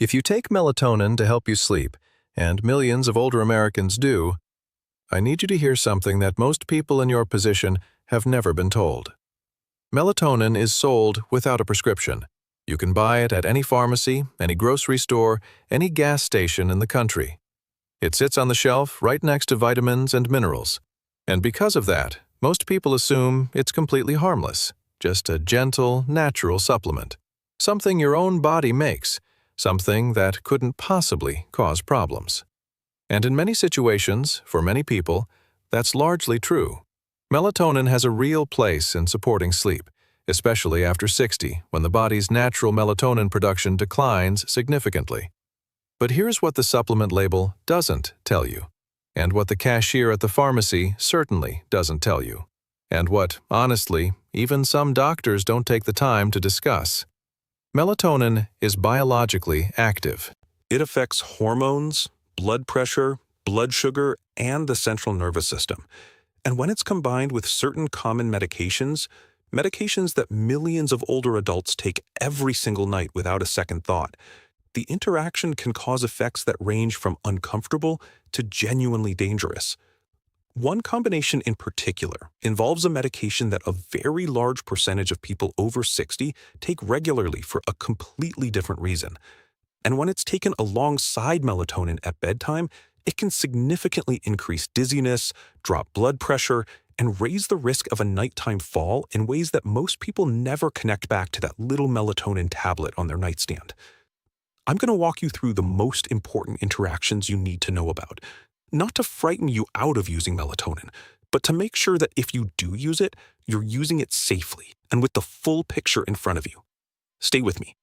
If you take melatonin to help you sleep, and millions of older Americans do, I need you to hear something that most people in your position have never been told. Melatonin is sold without a prescription. You can buy it at any pharmacy, any grocery store, any gas station in the country. It sits on the shelf right next to vitamins and minerals. And because of that, most people assume it's completely harmless, just a gentle, natural supplement. Something your own body makes, something that couldn't possibly cause problems. And in many situations, for many people, that's largely true. Melatonin has a real place in supporting sleep, especially after 60, when the body's natural melatonin production declines significantly. But here's what the supplement label doesn't tell you, and what the cashier at the pharmacy certainly doesn't tell you, and what, honestly, even some doctors don't take the time to discuss. Melatonin is biologically active. It affects hormones, blood pressure, blood sugar, and the central nervous system. And when it's combined with certain common medications that millions of older adults take every single night without a second thought, the interaction can cause effects that range from uncomfortable to genuinely dangerous. One combination in particular involves a medication that a very large percentage of people over 60 take regularly for a completely different reason. And when it's taken alongside melatonin at bedtime, it can significantly increase dizziness, drop blood pressure, and raise the risk of a nighttime fall in ways that most people never connect back to that little melatonin tablet on their nightstand. I'm going to walk you through the most important interactions you need to know about, not to frighten you out of using melatonin, but to make sure that if you do use it, you're using it safely and with the full picture in front of you. Stay with me,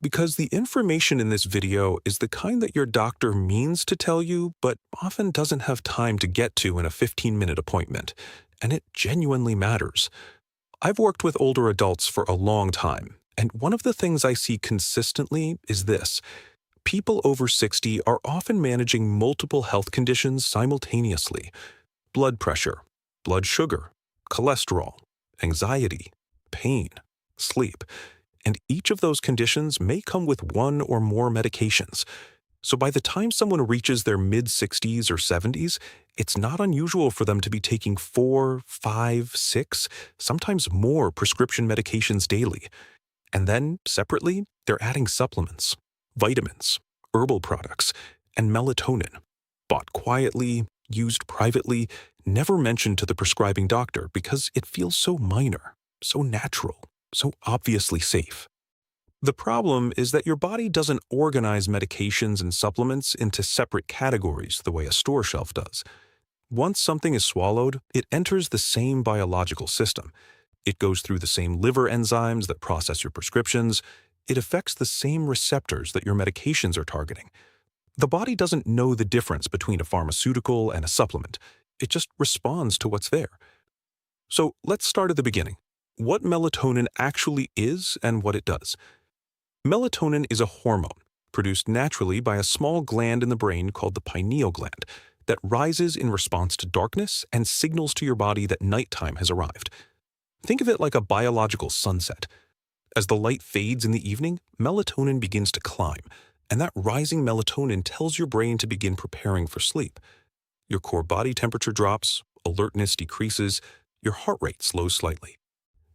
because the information in this video is the kind that your doctor means to tell you, but often doesn't have time to get to in a 15-minute appointment, and it genuinely matters. I've worked with older adults for a long time, and one of the things I see consistently is this. People over 60 are often managing multiple health conditions simultaneously: blood pressure, blood sugar, cholesterol, anxiety, pain, sleep. And each of those conditions may come with one or more medications. So by the time someone reaches their mid-60s or 70s, it's not unusual for them to be taking 4, 5, 6, sometimes more prescription medications daily. And then, separately, they're adding supplements, vitamins, herbal products, and melatonin, bought quietly, used privately, never mentioned to the prescribing doctor because it feels so minor, so natural, so obviously safe. The problem is that your body doesn't organize medications and supplements into separate categories the way a store shelf does. Once something is swallowed, it enters the same biological system. It goes through the same liver enzymes that process your prescriptions. It affects the same receptors that your medications are targeting. The body doesn't know the difference between a pharmaceutical and a supplement. It just responds to what's there. So let's start at the beginning. What melatonin actually is and what it does. Melatonin is a hormone produced naturally by a small gland in the brain called the pineal gland that rises in response to darkness and signals to your body that nighttime has arrived. Think of it like a biological sunset. As the light fades in the evening, melatonin begins to climb, and that rising melatonin tells your brain to begin preparing for sleep. Your core body temperature drops, alertness decreases, your heart rate slows slightly.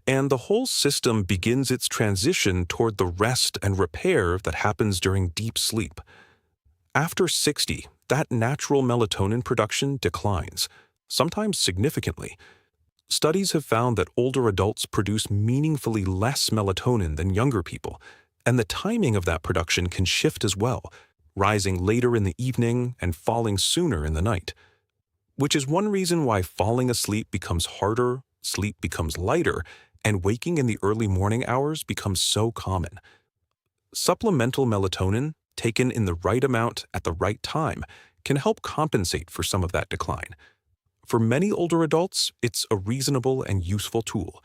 And the whole system begins its transition toward the rest and repair that happens during deep sleep. After 60, that natural melatonin production declines, sometimes significantly. Studies have found that older adults produce meaningfully less melatonin than younger people, and the timing of that production can shift as well, rising later in the evening and falling sooner in the night. Which is one reason why falling asleep becomes harder, sleep becomes lighter, and waking in the early morning hours becomes so common. Supplemental melatonin, taken in the right amount at the right time, can help compensate for some of that decline. For many older adults, it's a reasonable and useful tool.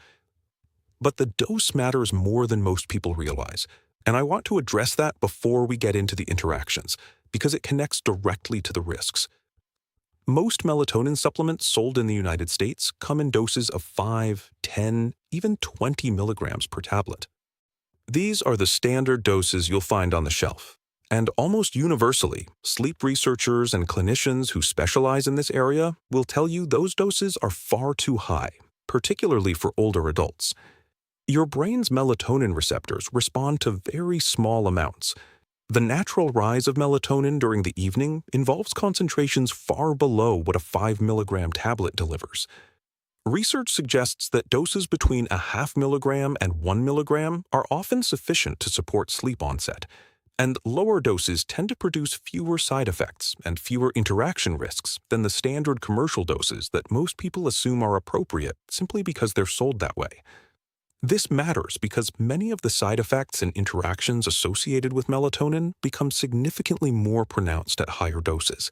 But the dose matters more than most people realize, and I want to address that before we get into the interactions, because it connects directly to the risks. Most melatonin supplements sold in the United States come in doses of 5, 10, even 20 milligrams per tablet. These are the standard doses you'll find on the shelf, And almost universally, sleep researchers and clinicians who specialize in this area will tell you those doses are far too high, particularly for older adults. Your brain's melatonin receptors respond to very small amounts. The natural rise of melatonin during the evening involves concentrations far below what a 5 milligram tablet delivers. Research suggests that doses between a half milligram and 1 milligram are often sufficient to support sleep onset, and lower doses tend to produce fewer side effects and fewer interaction risks than the standard commercial doses that most people assume are appropriate simply because they're sold that way. This matters because many of the side effects and interactions associated with melatonin become significantly more pronounced at higher doses.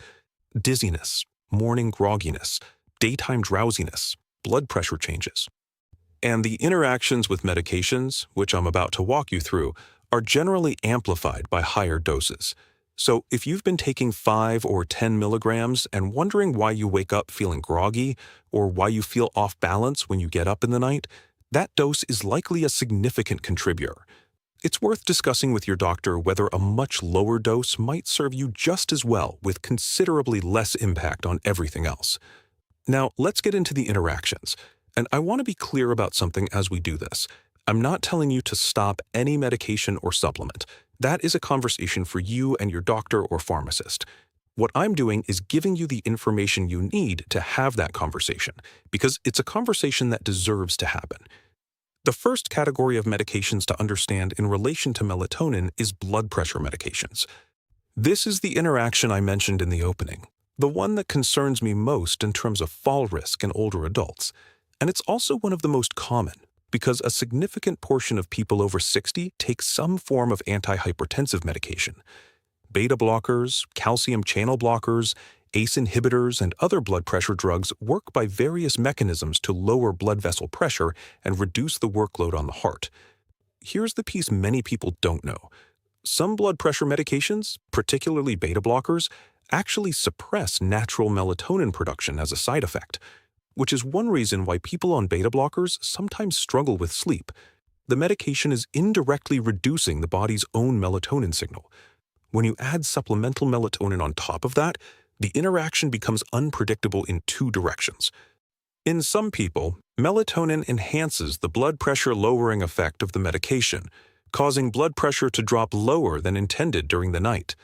Dizziness, morning grogginess, daytime drowsiness, blood pressure changes. And the interactions with medications, which I'm about to walk you through, are generally amplified by higher doses. So if you've been taking 5 or 10 milligrams and wondering why you wake up feeling groggy or why you feel off balance when you get up in the night, that dose is likely a significant contributor. It's worth discussing with your doctor whether a much lower dose might serve you just as well with considerably less impact on everything else. Now, let's get into the interactions. And I want to be clear about something as we do this. I'm not telling you to stop any medication or supplement. That is a conversation for you and your doctor or pharmacist. What I'm doing is giving you the information you need to have that conversation, because it's a conversation that deserves to happen. The first category of medications to understand in relation to melatonin is blood pressure medications. This is the interaction I mentioned in the opening, the one that concerns me most in terms of fall risk in older adults. And it's also one of the most common, because a significant portion of people over 60 take some form of antihypertensive medication. Beta blockers, calcium channel blockers, ACE inhibitors, and other blood pressure drugs work by various mechanisms to lower blood vessel pressure and reduce the workload on the heart. Here's the piece many people don't know. Some blood pressure medications, particularly beta blockers, actually suppress natural melatonin production as a side effect, which is one reason why people on beta blockers sometimes struggle with sleep. The medication is indirectly reducing the body's own melatonin signal. When you add supplemental melatonin on top of that, the interaction becomes unpredictable in two directions. In some people, melatonin enhances the blood pressure lowering effect of the medication, causing blood pressure to drop lower than intended during the night.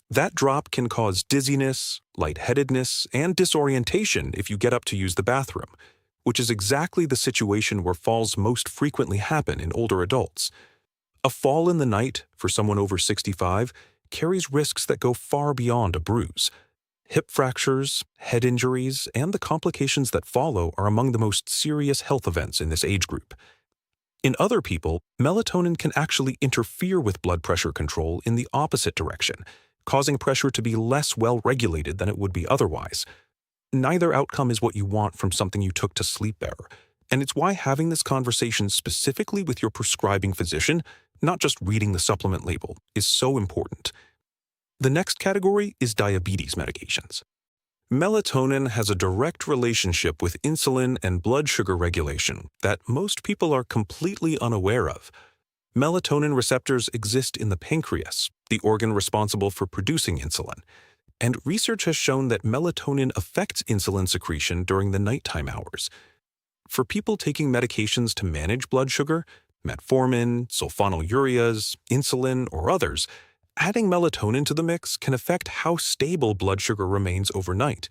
That drop can cause dizziness, lightheadedness, and disorientation if you get up to use the bathroom, which is exactly the situation where falls most frequently happen in older adults. A fall in the night, for someone over 65, carries risks that go far beyond a bruise. Hip fractures, head injuries, and the complications that follow are among the most serious health events in this age group. In other people, melatonin can actually interfere with blood pressure control in the opposite direction, causing pressure to be less well-regulated than it would be otherwise. Neither outcome is what you want from something you took to sleep better, and it's why having this conversation specifically with your prescribing physician, not just reading the supplement label, is so important. The next category is diabetes medications. Melatonin has a direct relationship with insulin and blood sugar regulation that most people are completely unaware of. Melatonin receptors exist in the pancreas, the organ responsible for producing insulin, and research has shown that melatonin affects insulin secretion during the nighttime hours. For people taking medications to manage blood sugar, metformin, sulfonylureas, insulin, or others, adding melatonin to the mix can affect how stable blood sugar remains overnight.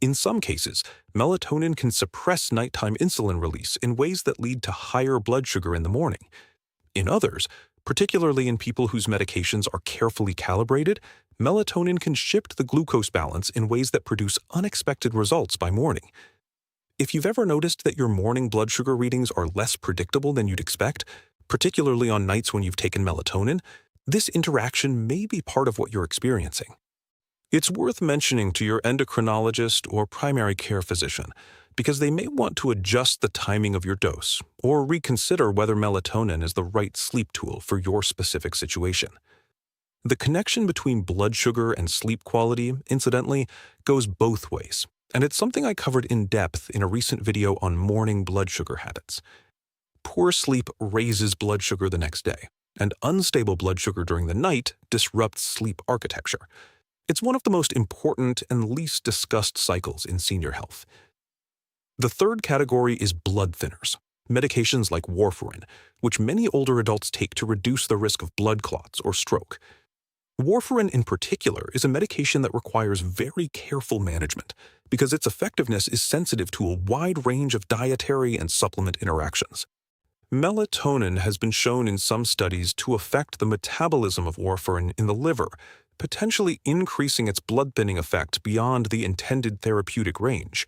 In some cases, melatonin can suppress nighttime insulin release in ways that lead to higher blood sugar in the morning. In others, particularly in people whose medications are carefully calibrated, melatonin can shift the glucose balance in ways that produce unexpected results by morning. If you've ever noticed that your morning blood sugar readings are less predictable than you'd expect, particularly on nights when you've taken melatonin, this interaction may be part of what you're experiencing. It's worth mentioning to your endocrinologist or primary care physician, because they may want to adjust the timing of your dose or reconsider whether melatonin is the right sleep tool for your specific situation. The connection between blood sugar and sleep quality, incidentally, goes both ways, and it's something I covered in depth in a recent video on morning blood sugar habits. Poor sleep raises blood sugar the next day, and unstable blood sugar during the night disrupts sleep architecture. It's one of the most important and least discussed cycles in senior health. The third category is blood thinners, medications like warfarin, which many older adults take to reduce the risk of blood clots or stroke. Warfarin in particular is a medication that requires very careful management because its effectiveness is sensitive to a wide range of dietary and supplement interactions. Melatonin has been shown in some studies to affect the metabolism of warfarin in the liver, potentially increasing its blood thinning effect beyond the intended therapeutic range.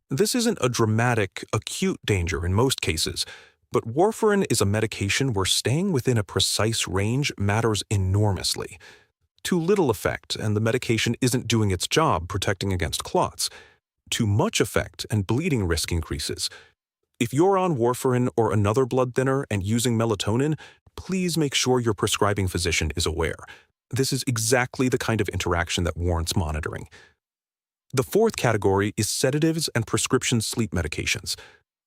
This isn't a dramatic, acute danger in most cases, but warfarin is a medication where staying within a precise range matters enormously. Too little effect and the medication isn't doing its job protecting against clots. Too much effect and bleeding risk increases. If you're on warfarin or another blood thinner and using melatonin, please make sure your prescribing physician is aware. This is exactly the kind of interaction that warrants monitoring. The fourth category is sedatives and prescription sleep medications.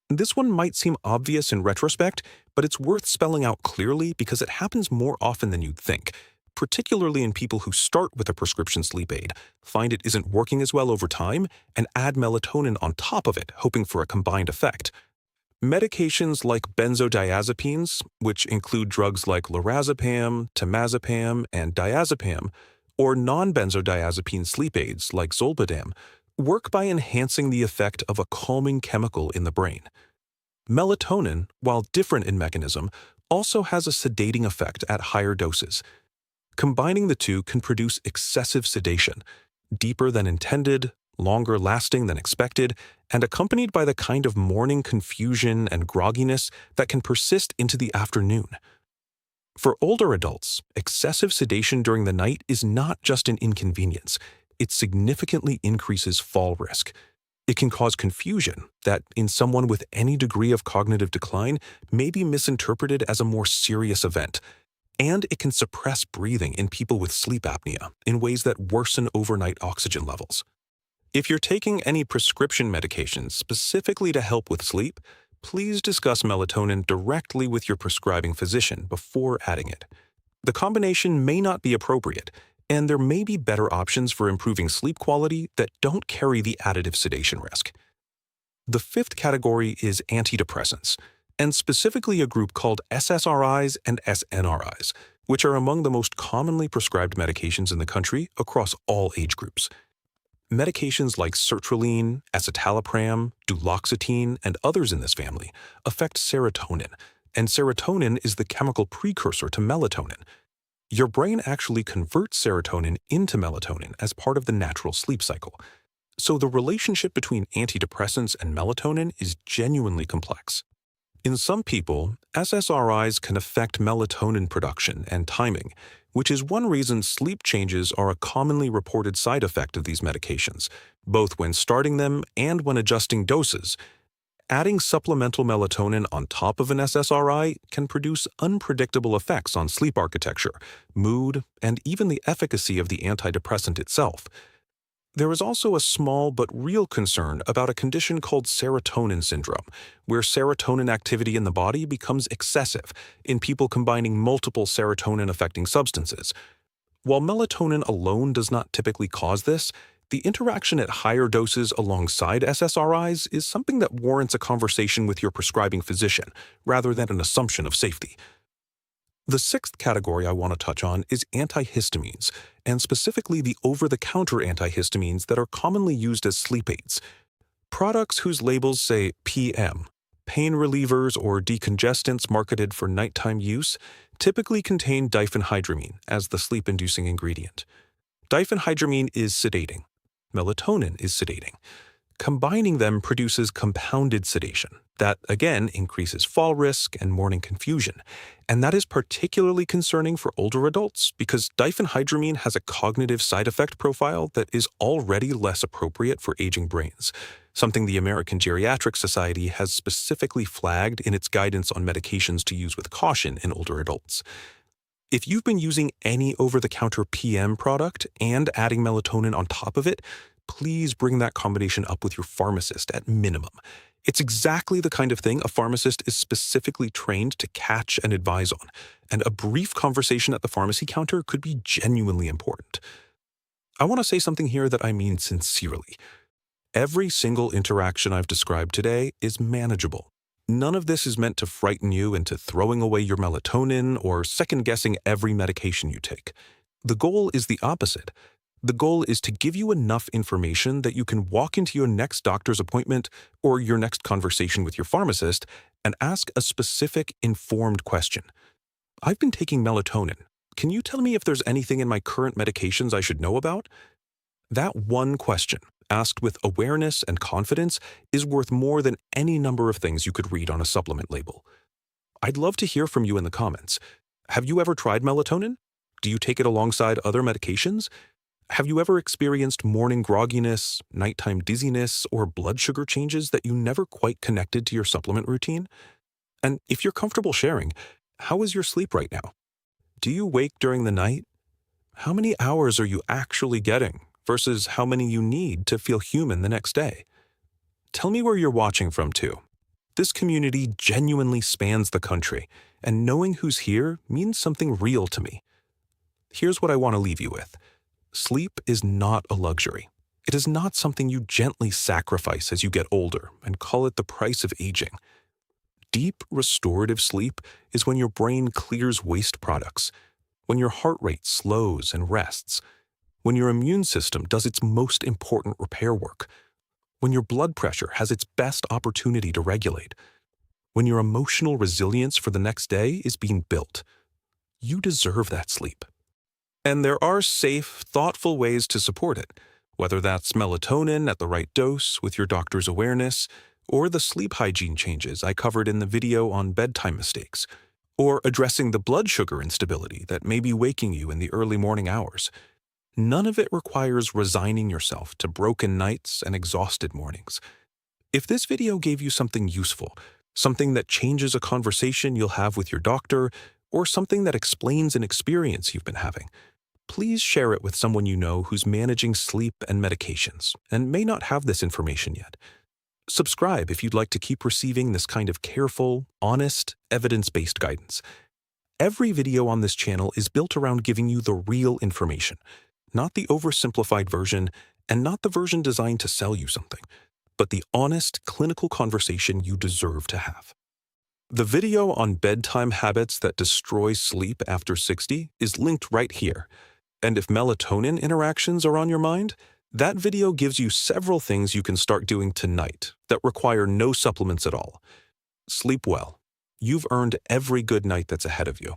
This one might seem obvious in retrospect, but it's worth spelling out clearly because it happens more often than you'd think, particularly in people who start with a prescription sleep aid, find it isn't working as well over time, and add melatonin on top of it, hoping for a combined effect. Medications like benzodiazepines, which include drugs like lorazepam, temazepam, and diazepam, or non-benzodiazepine sleep aids like zolpidem, work by enhancing the effect of a calming chemical in the brain. Melatonin, while different in mechanism, also has a sedating effect at higher doses. Combining the two can produce excessive sedation, deeper than intended, longer lasting than expected, and accompanied by the kind of morning confusion and grogginess that can persist into the afternoon. For older adults, excessive sedation during the night is not just an inconvenience, it significantly increases fall risk. It can cause confusion that, in someone with any degree of cognitive decline, may be misinterpreted as a more serious event. And it can suppress breathing in people with sleep apnea in ways that worsen overnight oxygen levels. If you're taking any prescription medications specifically to help with sleep, please discuss melatonin directly with your prescribing physician before adding it. The combination may not be appropriate, and there may be better options for improving sleep quality that don't carry the additive sedation risk. The fifth category is antidepressants, and specifically a group called SSRIs and SNRIs, which are among the most commonly prescribed medications in the country across all age groups. Medications like sertraline, escitalopram, duloxetine, and others in this family affect serotonin, and serotonin is the chemical precursor to melatonin. Your brain actually converts serotonin into melatonin as part of the natural sleep cycle. So the relationship between antidepressants and melatonin is genuinely complex. In some people, SSRIs can affect melatonin production and timing, which is one reason sleep changes are a commonly reported side effect of these medications, both when starting them and when adjusting doses. Adding supplemental melatonin on top of an SSRI can produce unpredictable effects on sleep architecture, mood, and even the efficacy of the antidepressant itself. There is also a small but real concern about a condition called serotonin syndrome, where serotonin activity in the body becomes excessive in people combining multiple serotonin-affecting substances. While melatonin alone does not typically cause this, the interaction at higher doses alongside SSRIs is something that warrants a conversation with your prescribing physician, rather than an assumption of safety. The sixth category I want to touch on is antihistamines, and specifically the over-the-counter antihistamines that are commonly used as sleep aids. Products whose labels say PM, pain relievers or decongestants marketed for nighttime use, typically contain diphenhydramine as the sleep-inducing ingredient. Diphenhydramine is sedating. Melatonin is sedating. Combining them produces compounded sedation that, again, increases fall risk and morning confusion. And that is particularly concerning for older adults because diphenhydramine has a cognitive side effect profile that is already less appropriate for aging brains, something the American Geriatric Society has specifically flagged in its guidance on medications to use with caution in older adults. If you've been using any over-the-counter PM product and adding melatonin on top of it, please bring that combination up with your pharmacist at minimum. It's exactly the kind of thing a pharmacist is specifically trained to catch and advise on, and a brief conversation at the pharmacy counter could be genuinely important. I want to say something here that I mean sincerely. Every single interaction I've described today is manageable. None of this is meant to frighten you into throwing away your melatonin or second-guessing every medication you take. The goal is the opposite. The goal is to give you enough information that you can walk into your next doctor's appointment or your next conversation with your pharmacist and ask a specific, informed question. I've been taking melatonin. Can you tell me if there's anything in my current medications I should know about? That one question, asked with awareness and confidence, is worth more than any number of things you could read on a supplement label. I'd love to hear from you in the comments. Have you ever tried melatonin? Do you take it alongside other medications? Have you ever experienced morning grogginess, nighttime dizziness, or blood sugar changes that you never quite connected to your supplement routine? And if you're comfortable sharing, how is your sleep right now? Do you wake during the night? How many hours are you actually getting versus how many you need to feel human the next day? Tell me where you're watching from too. This community genuinely spans the country, and knowing who's here means something real to me. Here's what I want to leave you with. Sleep is not a luxury. It is not something you gently sacrifice as you get older and call it the price of aging. Deep, restorative sleep is when your brain clears waste products, when your heart rate slows and rests, when your immune system does its most important repair work, when your blood pressure has its best opportunity to regulate, when your emotional resilience for the next day is being built. You deserve that sleep. And there are safe, thoughtful ways to support it, whether that's melatonin at the right dose with your doctor's awareness, or the sleep hygiene changes I covered in the video on bedtime mistakes, or addressing the blood sugar instability that may be waking you in the early morning hours. None of it requires resigning yourself to broken nights and exhausted mornings. If this video gave you something useful, something that changes a conversation you'll have with your doctor, or something that explains an experience you've been having, please share it with someone you know who's managing sleep and medications and may not have this information yet. Subscribe if you'd like to keep receiving this kind of careful, honest, evidence-based guidance. Every video on this channel is built around giving you the real information, not the oversimplified version and not the version designed to sell you something, but the honest, clinical conversation you deserve to have. The video on bedtime habits that destroy sleep after 60 is linked right here. And if melatonin interactions are on your mind, that video gives you several things you can start doing tonight that require no supplements at all. Sleep well. You've earned every good night that's ahead of you.